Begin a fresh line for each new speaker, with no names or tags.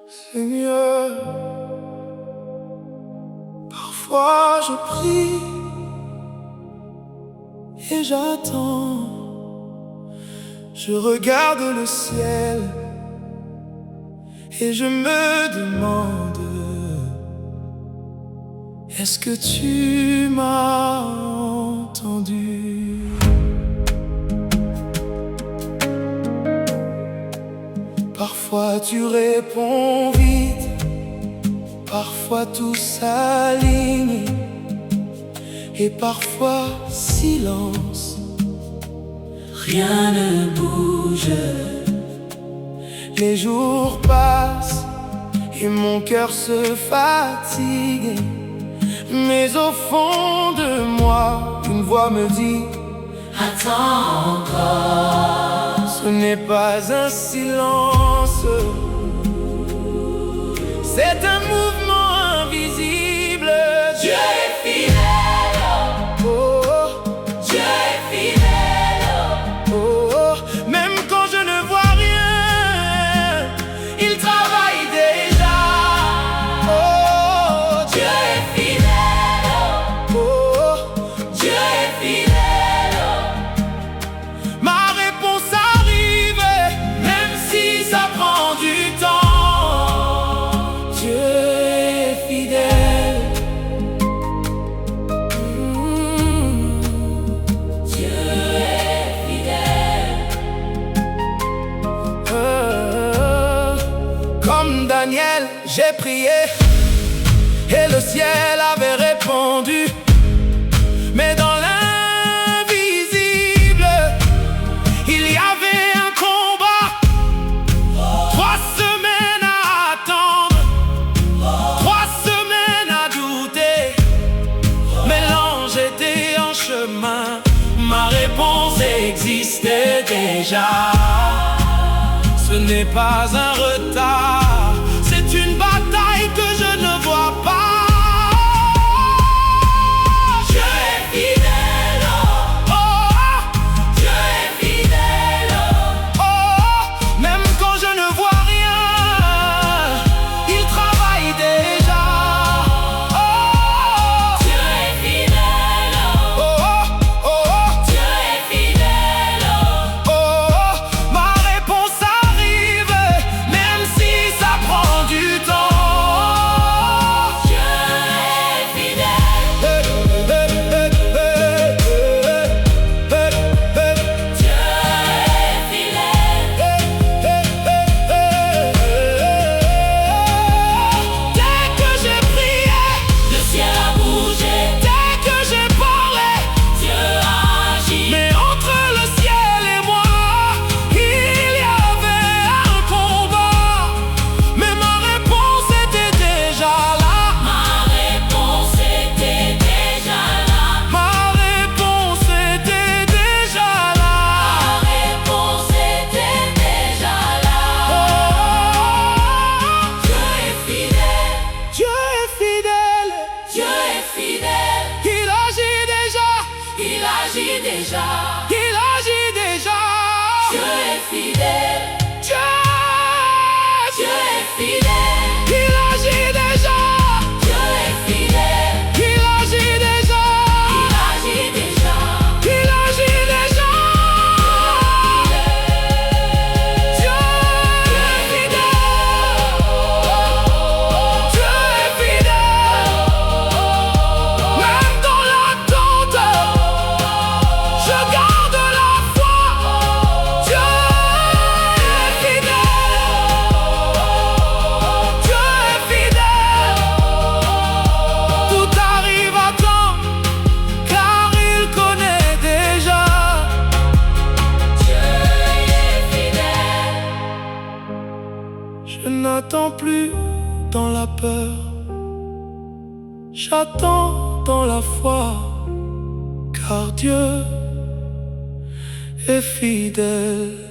Seigneur, parfois je prie et j'attends. Je regarde le ciel et je me demande: est-ce que tu m'as entendu? Parfois tu réponds vite, parfois tout s'aligne, et parfois silence, rien ne bouge. Les jours passent et mon cœur se fatigue, mais au fond de moi, une voix me dit: attends encore. Ce n'est pas un silence, c'est un mouvement invisible. Dieu est fidèle, oh, oh. Dieu est fidèle, oh, oh. Même quand je ne vois rien, il travaille déjà. Oh, Dieu est fidèle, oh, oh. Dieu est fidèle. Ma réponse arrive, même si ça prend du temps. Dieu est fidèle. Dieu est fidèle. Comme Daniel, j'ai prié et le ciel avait répondu. Mais dans l'invisible, il y avait un combat. 3 semaines à attendre, 3 semaines à douter. Mais l'ange était en chemin, ma réponse existait déjà. Ce n'est pas un retard, c'est une bataille que je ne vois pas. Il agit déjà. Dieu est fidèle. Dieu est fidèle. Il agit déjà. Dieu est fidèle. Il agit déjà. Il agit déjà. Il agit déjà. Dieu est fidèle. Dieu est fidèle. Même dans l'attente, je garde la foi. Dieu est fidèle. Dieu est fidèle. Tout arrive à temps, car il connaît déjà. Dieu est fidèle. Je n'attends plus dans la peur, j'attends dans la foi, car Dieu est fidèle.